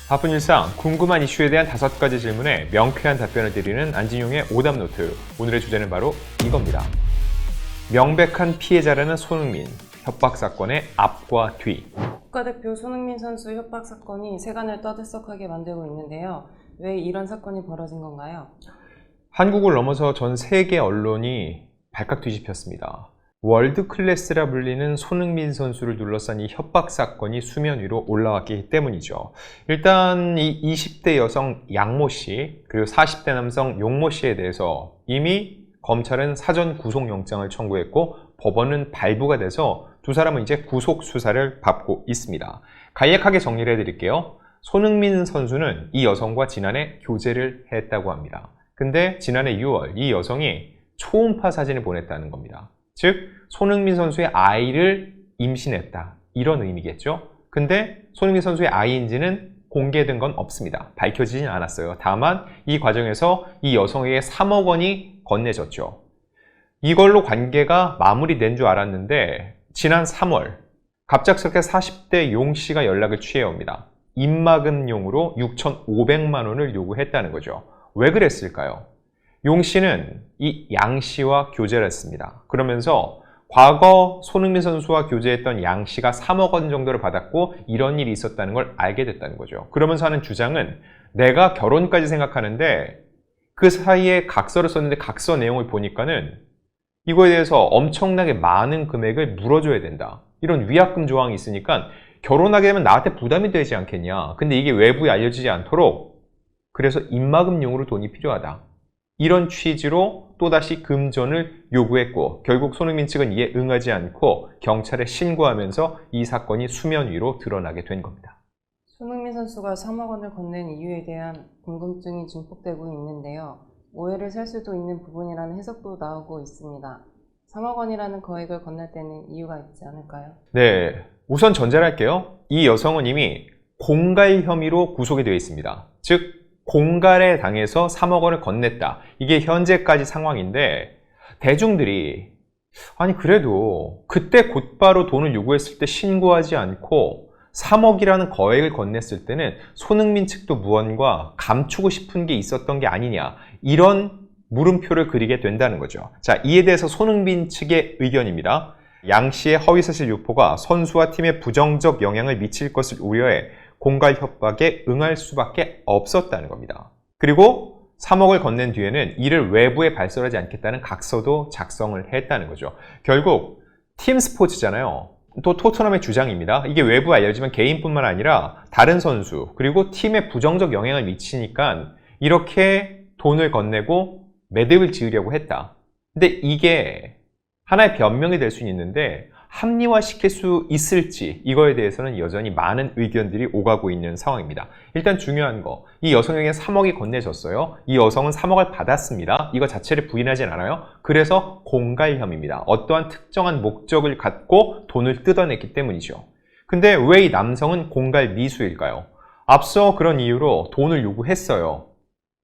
바쁜 일상, 궁금한 이슈에 대한 5가지 질문에 명쾌한 답변을 드리는 안진용의 오답노트. 오늘의 주제는 바로 이겁니다. 명백한 피해자라는 손흥민, 협박사건의 앞과 뒤. 국가대표 손흥민 선수 협박 사건이 세간을 떠들썩하게 만들고 있는데요. 왜 이런 사건이 벌어진 건가요? 한국을 넘어서 전 세계 언론이 발칵 뒤집혔습니다. 월드 클래스라 불리는 손흥민 선수를 둘러싼 이 협박 사건이 수면 위로 올라왔기 때문이죠. 일단 이 20대 여성 양모 씨 그리고 40대 남성 용모 씨에 대해서 이미 검찰은 사전 구속영장을 청구했고 법원은 발부가 돼서 두 사람은 이제 구속 수사를 받고 있습니다. 간략하게 정리를 해드릴게요. 손흥민 선수는 이 여성과 지난해 교제를 했다고 합니다. 근데 지난해 6월 이 여성이 초음파 사진을 보냈다는 겁니다. 즉 손흥민 선수의 아이를 임신했다 이런 의미겠죠. 근데 손흥민 선수의 아이인지는 공개된 건 없습니다. 밝혀지진 않았어요. 다만 이 과정에서 이 여성에게 3억 원이 건네졌죠. 이걸로 관계가 마무리된 줄 알았는데 지난 3월 갑작스럽게 40대 용 씨가 연락을 취해옵니다. 입막음용으로 6,500만 원을 요구했다는 거죠. 왜 그랬을까요? 용 씨는 이 양 씨와 교제를 했습니다. 그러면서 과거 손흥민 선수와 교제했던 양 씨가 3억 원 정도를 받았고 이런 일이 있었다는 걸 알게 됐다는 거죠. 그러면서 하는 주장은 내가 결혼까지 생각하는데 그 사이에 각서를 썼는데 각서 내용을 보니까는 이거에 대해서 엄청나게 많은 금액을 물어줘야 된다. 이런 위약금 조항이 있으니까 결혼하게 되면 나한테 부담이 되지 않겠냐. 근데 이게 외부에 알려지지 않도록 그래서 입막음용으로 돈이 필요하다. 이런 취지로 또다시 금전을 요구했고 결국 손흥민 측은 이에 응하지 않고 경찰에 신고하면서 이 사건이 수면 위로 드러나게 된 겁니다. 손흥민 선수가 3억 원을 건넨 이유에 대한 궁금증이 증폭되고 있는데요. 오해를 살 수도 있는 부분이라는 해석도 나오고 있습니다. 3억 원이라는 거액을 건넬 때는 이유가 있지 않을까요? 네, 우선 전제를 할게요. 이 여성은 이미 공갈 혐의로 구속이 되어 있습니다. 즉 공갈에 당해서 3억 원을 건넸다. 이게 현재까지 상황인데 대중들이 아니 그래도 그때 곧바로 돈을 요구했을 때 신고하지 않고 3억이라는 거액을 건넸을 때는 손흥민 측도 무언가 감추고 싶은 게 있었던 게 아니냐 이런 물음표를 그리게 된다는 거죠. 자, 이에 대해서 손흥민 측의 의견입니다. 양 씨의 허위사실 유포가 선수와 팀에 부정적 영향을 미칠 것을 우려해 공갈 협박에 응할 수밖에 없었다는 겁니다. 그리고 3억을 건넨 뒤에는 이를 외부에 발설하지 않겠다는 각서도 작성을 했다는 거죠. 결국 팀 스포츠잖아요. 또 토트넘의 주장입니다. 이게 외부에 알려지면 개인뿐만 아니라 다른 선수 그리고 팀에 부정적 영향을 미치니까 이렇게 돈을 건네고 매듭을 지으려고 했다. 근데 이게 하나의 변명이 될 수는 있는데 합리화시킬 수 있을지 이거에 대해서는 여전히 많은 의견들이 오가고 있는 상황입니다. 일단 중요한 거, 이 여성에게 3억이 건네졌어요. 이 여성은 3억을 받았습니다. 이거 자체를 부인하진 않아요. 그래서 공갈 혐의입니다. 어떠한 특정한 목적을 갖고 돈을 뜯어냈기 때문이죠. 근데 왜 이 남성은 공갈 미수일까요? 앞서 그런 이유로 돈을 요구했어요.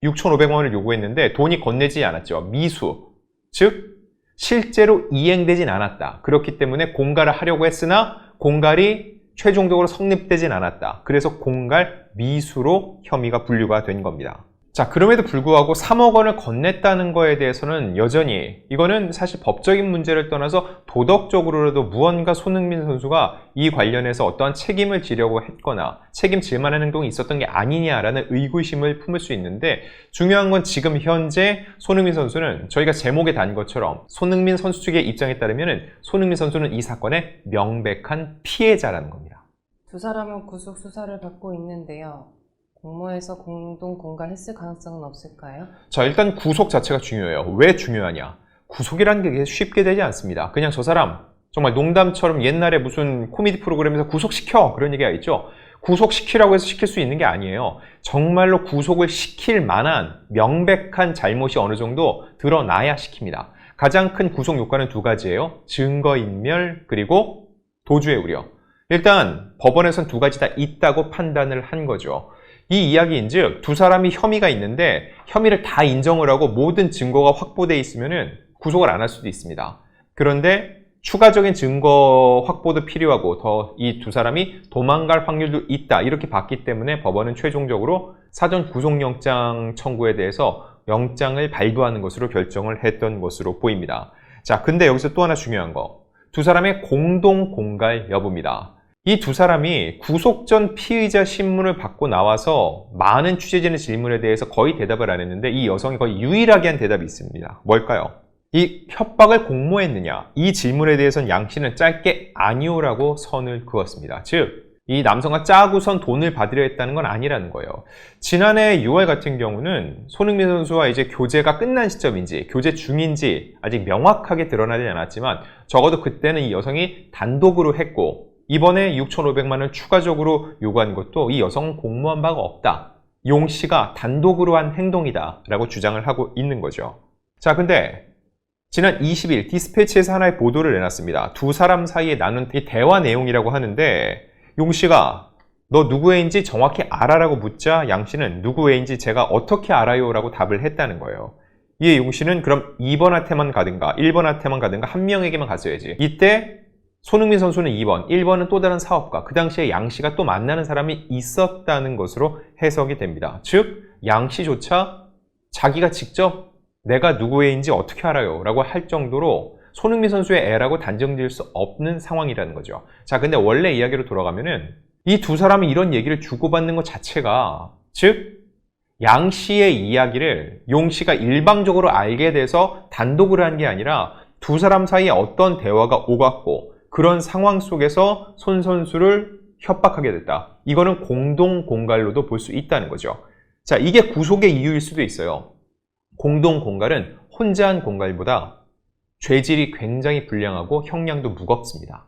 6,500만 원을 요구했는데 돈이 건네지 않았죠. 미수, 즉 실제로 이행되진 않았다. 그렇기 때문에 공갈을 하려고 했으나 공갈이 최종적으로 성립되진 않았다. 그래서 공갈 미수로 혐의가 분류가 된 겁니다. 자, 그럼에도 불구하고 3억 원을 건넸다는 거에 대해서는 여전히 이거는 사실 법적인 문제를 떠나서 도덕적으로라도 무언가 손흥민 선수가 이 관련해서 어떠한 책임을 지려고 했거나 책임질 만한 행동이 있었던 게 아니냐라는 의구심을 품을 수 있는데 중요한 건 지금 현재 손흥민 선수는 저희가 제목에 단 것처럼 손흥민 선수 측의 입장에 따르면 손흥민 선수는 이 사건의 명백한 피해자라는 겁니다. 두 사람은 구속 수사를 받고 있는데요. 공모해서 공동 공갈했을 가능성은 없을까요? 자, 일단 구속 자체가 중요해요. 왜 중요하냐? 구속이라는 게 쉽게 되지 않습니다. 그냥 저 사람 정말 농담처럼 옛날에 무슨 코미디 프로그램에서 구속시켜 그런 얘기가 있죠. 구속시키라고 해서 시킬 수 있는 게 아니에요. 정말로 구속을 시킬 만한 명백한 잘못이 어느 정도 드러나야 시킵니다. 가장 큰 구속 요건은 2가지예요. 증거인멸 그리고 도주의 우려. 일단 법원에선 2가지 다 있다고 판단을 한 거죠. 이 이야기인즉 두 사람이 혐의가 있는데 혐의를 다 인정을 하고 모든 증거가 확보되어 있으면 구속을 안 할 수도 있습니다. 그런데 추가적인 증거 확보도 필요하고 더 이 두 사람이 도망갈 확률도 있다 이렇게 봤기 때문에 법원은 최종적으로 사전 구속영장 청구에 대해서 영장을 발부하는 것으로 결정을 했던 것으로 보입니다. 자, 근데 여기서 또 하나 중요한 거. 두 사람의 공동 공갈 여부입니다. 이 두 사람이 구속 전 피의자 신문을 받고 나와서 많은 취재진의 질문에 대해서 거의 대답을 안 했는데 이 여성이 거의 유일하게 한 대답이 있습니다. 뭘까요? 이 협박을 공모했느냐? 이 질문에 대해서는 양 씨는 짧게 아니오라고 선을 그었습니다. 즉, 이 남성과 짜고선 돈을 받으려 했다는 건 아니라는 거예요. 지난해 6월 같은 경우는 손흥민 선수와 이제 교제가 끝난 시점인지 교제 중인지 아직 명확하게 드러나지 않았지만 적어도 그때는 이 여성이 단독으로 했고 이번에 6,500만 원을 추가적으로 요구한 것도 이 여성은 공모한 바가 없다. 용 씨가 단독으로 한 행동이다 라고 주장을 하고 있는 거죠. 자, 근데 지난 20일 디스패치에서 하나의 보도를 내놨습니다. 두 사람 사이에 나눈 이 대화 내용이라고 하는데 용 씨가 너 누구 애인지 정확히 알아라고 묻자 양 씨는 누구 애인지 제가 어떻게 알아요? 라고 답을 했다는 거예요. 이에 용 씨는 그럼 2번한테만 가든가 1번한테만 가든가 한 명에게만 갔어야지. 이때 손흥민 선수는 2번, 1번은 또 다른 사업가, 그 당시에 양 씨가 또 만나는 사람이 있었다는 것으로 해석이 됩니다. 즉, 양 씨조차 자기가 직접 내가 누구 애인지 어떻게 알아요? 라고 할 정도로 손흥민 선수의 애라고 단정지을 수 없는 상황이라는 거죠. 자, 근데 원래 이야기로 돌아가면은 이 두 사람이 이런 얘기를 주고받는 것 자체가 즉, 양 씨의 이야기를 용 씨가 일방적으로 알게 돼서 단독으로 한 게 아니라 두 사람 사이에 어떤 대화가 오갔고 그런 상황 속에서 손 선수를 협박하게 됐다. 이거는 공동 공갈로도 볼 수 있다는 거죠. 자, 이게 구속의 이유일 수도 있어요. 공동 공갈은 혼자 한 공갈보다 죄질이 굉장히 불량하고 형량도 무겁습니다.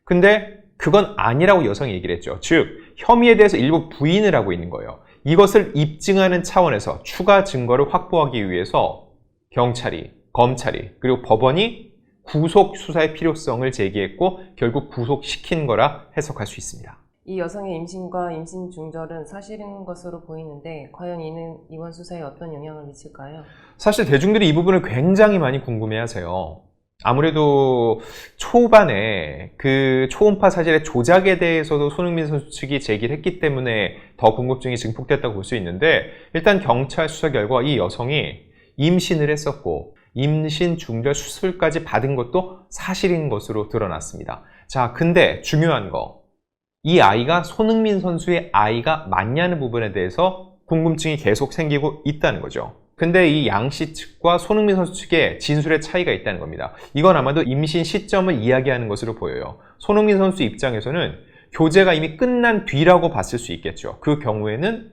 근데 그건 아니라고 여성이 얘기를 했죠. 즉, 혐의에 대해서 일부 부인을 하고 있는 거예요. 이것을 입증하는 차원에서 추가 증거를 확보하기 위해서 경찰이, 검찰이, 그리고 법원이 구속 수사의 필요성을 제기했고 결국 구속시킨 거라 해석할 수 있습니다. 이 여성의 임신과 임신 중절은 사실인 것으로 보이는데 과연 이는 이번 수사에 어떤 영향을 미칠까요? 사실 대중들이 이 부분을 굉장히 많이 궁금해하세요. 아무래도 초반에 그 초음파 사실의 조작에 대해서도 손흥민 선수 측이 제기를 했기 때문에 더 궁금증이 증폭됐다고 볼 수 있는데 일단 경찰 수사 결과 이 여성이 임신을 했었고 임신 중절 수술까지 받은 것도 사실인 것으로 드러났습니다. 자, 근데 중요한 거. 이 아이가 손흥민 선수의 아이가 맞냐는 부분에 대해서 궁금증이 계속 생기고 있다는 거죠. 근데 이 양 씨 측과 손흥민 선수 측의 진술의 차이가 있다는 겁니다. 이건 아마도 임신 시점을 이야기하는 것으로 보여요. 손흥민 선수 입장에서는 교제가 이미 끝난 뒤라고 봤을 수 있겠죠. 그 경우에는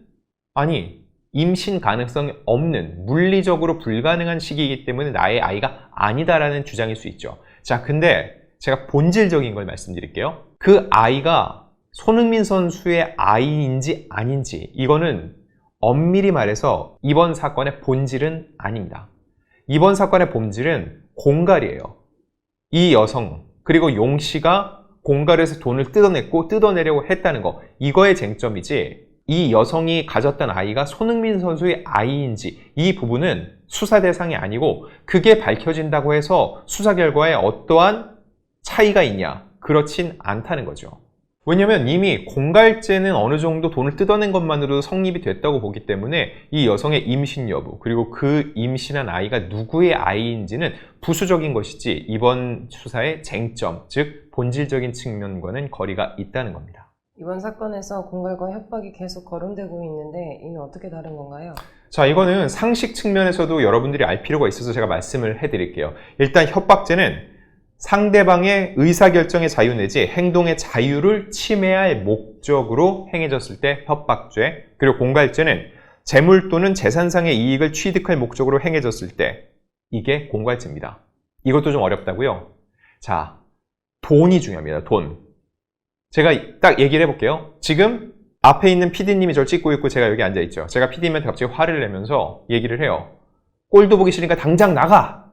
아니, 임신 가능성이 없는 물리적으로 불가능한 시기이기 때문에 나의 아이가 아니다라는 주장일 수 있죠. 자, 근데 제가 본질적인 걸 말씀드릴게요. 그 아이가 손흥민 선수의 아이인지 아닌지 이거는 엄밀히 말해서 이번 사건의 본질은 아닙니다. 이번 사건의 본질은 공갈이에요. 이 여성 그리고 용 씨가 공갈에서 돈을 뜯어냈고 뜯어내려고 했다는 거 이거의 쟁점이지 이 여성이 가졌던 아이가 손흥민 선수의 아이인지 이 부분은 수사 대상이 아니고 그게 밝혀진다고 해서 수사 결과에 어떠한 차이가 있냐 그렇진 않다는 거죠. 왜냐면 이미 공갈죄는 어느 정도 돈을 뜯어낸 것만으로도 성립이 됐다고 보기 때문에 이 여성의 임신 여부 그리고 그 임신한 아이가 누구의 아이인지는 부수적인 것이지 이번 수사의 쟁점 즉 본질적인 측면과는 거리가 있다는 겁니다. 이번 사건에서 공갈과 협박이 계속 거론되고 있는데 이는 어떻게 다른 건가요? 자, 이거는 상식 측면에서도 여러분들이 알 필요가 있어서 제가 말씀을 해드릴게요. 일단 협박죄는 상대방의 의사결정의 자유 내지 행동의 자유를 침해할 목적으로 행해졌을 때 협박죄, 그리고 공갈죄는 재물 또는 재산상의 이익을 취득할 목적으로 행해졌을 때 이게 공갈죄입니다. 이것도 좀 어렵다고요? 자, 돈이 중요합니다. 돈. 제가 딱 얘기를 해볼게요. 지금 앞에 있는 PD님이 저를 찍고 있고 제가 여기 앉아있죠. 제가 PD님한테 갑자기 화를 내면서 얘기를 해요. 꼴도 보기 싫으니까 당장 나가!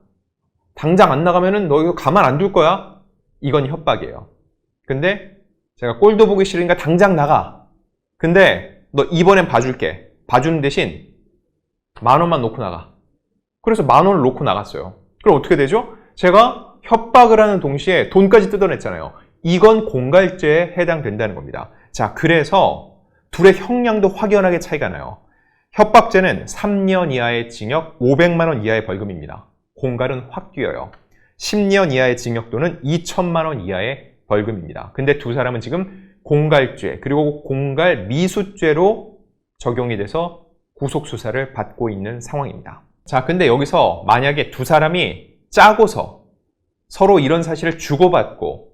당장 안 나가면은 너 이거 가만 안 둘 거야? 이건 협박이에요. 근데 제가 꼴도 보기 싫으니까 당장 나가. 근데 너 이번엔 봐줄게. 봐주는 대신 10,000원만 놓고 나가. 그래서 10,000원을 놓고 나갔어요. 그럼 어떻게 되죠? 제가 협박을 하는 동시에 돈까지 뜯어냈잖아요. 이건 공갈죄에 해당된다는 겁니다. 자, 그래서 둘의 형량도 확연하게 차이가 나요. 협박죄는 3년 이하의 징역, 500만 원 이하의 벌금입니다. 공갈은 확 뛰어요. 10년 이하의 징역 또는 2천만 원 이하의 벌금입니다. 근데 두 사람은 지금 공갈죄 그리고 공갈 미수죄로 적용이 돼서 구속수사를 받고 있는 상황입니다. 자, 근데 여기서 만약에 두 사람이 짜고서 서로 이런 사실을 주고받고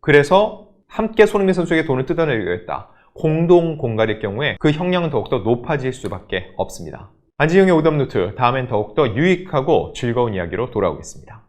그래서 함께 손흥민 선수에게 돈을 뜯어내려고 했다. 공동 공갈일 경우에 그 형량은 더욱더 높아질 수밖에 없습니다. 안지용의 오답노트, 다음엔 더욱더 유익하고 즐거운 이야기로 돌아오겠습니다.